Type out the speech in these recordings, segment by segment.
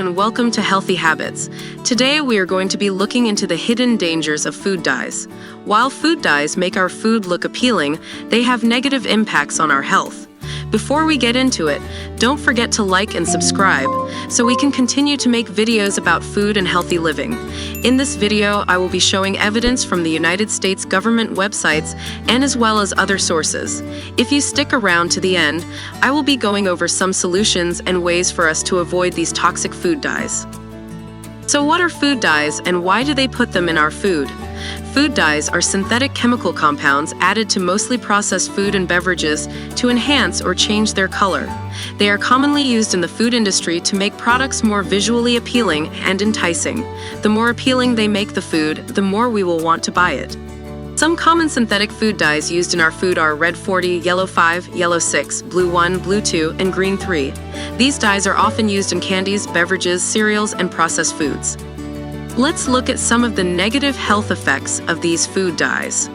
and welcome to Healthy Habits. Today we are going to be looking into the hidden dangers of food dyes. While food dyes make our food look appealing, they have negative impacts on our health. Before we get into it, don't forget to like and subscribe so we can continue to make videos about food and healthy living. In this video, I will be showing evidence from the United States government websites and as well as other sources. If you stick around to the end, I will be going over some solutions and ways for us to avoid these toxic food dyes. So what are food dyes and why do they put them in our food? Food dyes are synthetic chemical compounds added to mostly processed food and beverages to enhance or change their color. They are commonly used in the food industry to make products more visually appealing and enticing. The more appealing they make the food, the more we will want to buy it. Some common synthetic food dyes used in our food are red 40, yellow 5, yellow 6, blue 1, blue 2, and green 3. These dyes are often used in candies, beverages, cereals, and processed foods. Let's look at some of the negative health effects of these food dyes.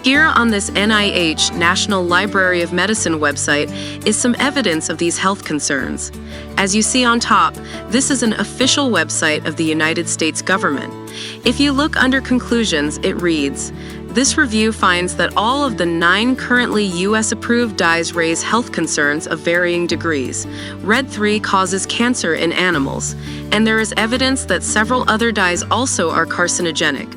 Here on this NIH National Library of Medicine website is some evidence of these health concerns. As you see on top, this is an official website of the United States government. If you look under conclusions, it reads, "This review finds that all of the 9 currently U.S.-approved dyes raise health concerns of varying degrees. Red 3 causes cancer in animals, and there is evidence that several other dyes also are carcinogenic.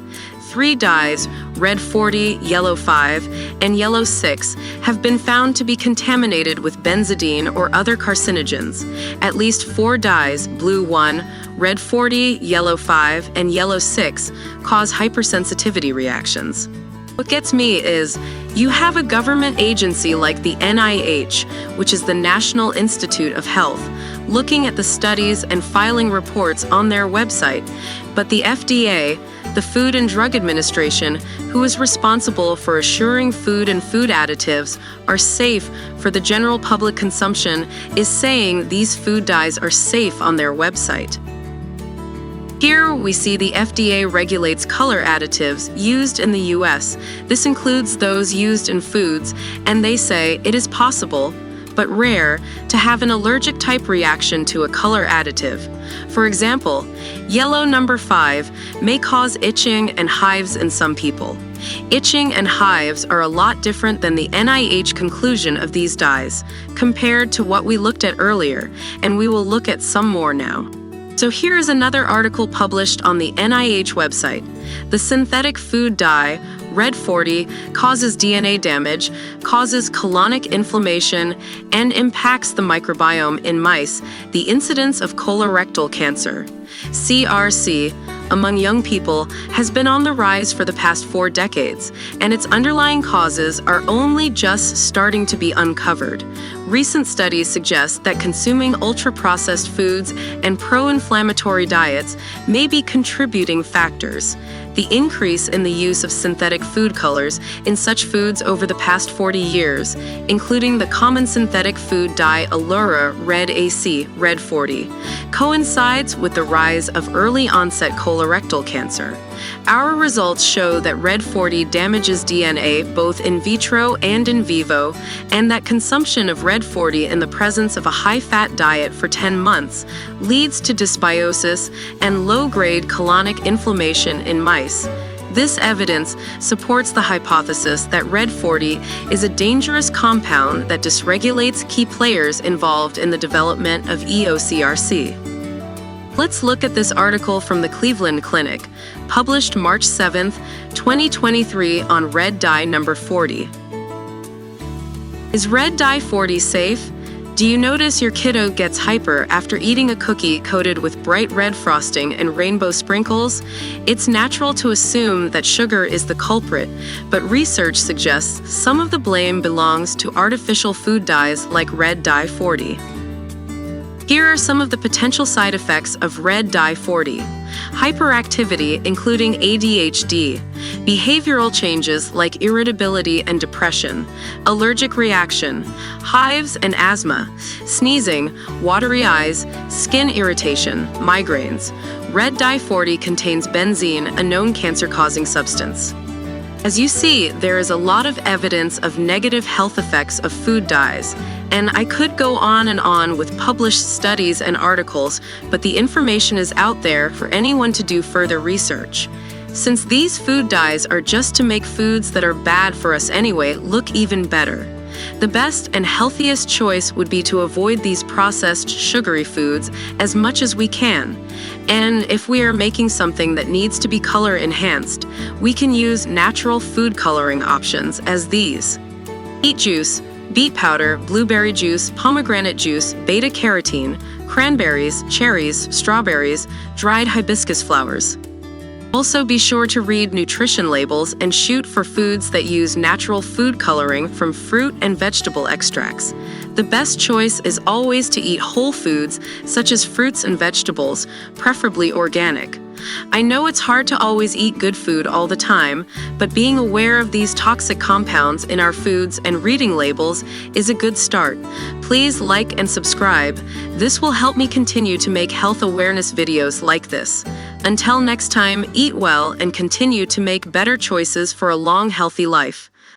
3 dyes, red 40, yellow 5, and yellow 6, have been found to be contaminated with benzidine or other carcinogens. At least 4 dyes, blue 1, red 40, yellow 5, and yellow 6, cause hypersensitivity reactions." What gets me is, you have a government agency like the NIH, which is the National Institute of Health, looking at the studies and filing reports on their website, but the FDA, the Food and Drug Administration, who is responsible for assuring food and food additives are safe for the general public consumption, is saying these food dyes are safe on their website. Here we see the FDA regulates color additives used in the US. This includes those used in foods, and they say it is possible, but rare, to have an allergic type reaction to a color additive. For example, yellow number 5 may cause itching and hives in some people. Itching and hives are a lot different than the NIH conclusion of these dyes, compared to what we looked at earlier, and we will look at some more now. So here is another article published on the NIH website. The synthetic food dye, red 40, causes DNA damage, causes colonic inflammation, and impacts the microbiome in mice, the incidence of colorectal cancer. CRC, among young people, has been on the rise for the past 4 decades, and its underlying causes are only just starting to be uncovered. Recent studies suggest that consuming ultra-processed foods and pro-inflammatory diets may be contributing factors. The increase in the use of synthetic food colors in such foods over the past 40 years, including the common synthetic food dye Allura Red AC, Red 40, coincides with the rise of early-onset colorectal cancer. Our results show that red 40 damages DNA both in vitro and in vivo, and that consumption of red 40 in the presence of a high-fat diet for 10 months leads to dysbiosis and low-grade colonic inflammation in mice. This evidence supports the hypothesis that red 40 is a dangerous compound that dysregulates key players involved in the development of EOCRC. Let's look at this article from the Cleveland Clinic, published March 7, 2023 on red dye number 40. Is red dye 40 safe? Do you notice your kiddo gets hyper after eating a cookie coated with bright red frosting and rainbow sprinkles? It's natural to assume that sugar is the culprit, but research suggests some of the blame belongs to artificial food dyes like red dye 40. Here are some of the potential side effects of red dye 40. Hyperactivity, including ADHD, behavioral changes like irritability and depression, allergic reaction, hives and asthma, sneezing, watery eyes, skin irritation, migraines. Red dye 40 contains benzene, a known cancer-causing substance. As you see, there is a lot of evidence of negative health effects of food dyes, and I could go on and on with published studies and articles, but the information is out there for anyone to do further research. Since these food dyes are just to make foods that are bad for us anyway look even better. The best and healthiest choice would be to avoid these processed sugary foods as much as we can. And if we are making something that needs to be color enhanced, we can use natural food coloring options as these: beet juice, beet powder, blueberry juice, pomegranate juice, beta-carotene, cranberries, cherries, strawberries, dried hibiscus flowers. Also, be sure to read nutrition labels and shoot for foods that use natural food coloring from fruit and vegetable extracts. The best choice is always to eat whole foods, such as fruits and vegetables, preferably organic. I know it's hard to always eat good food all the time, but being aware of these toxic compounds in our foods and reading labels is a good start. Please like and subscribe. This will help me continue to make health awareness videos like this. Until next time, eat well and continue to make better choices for a long, healthy life.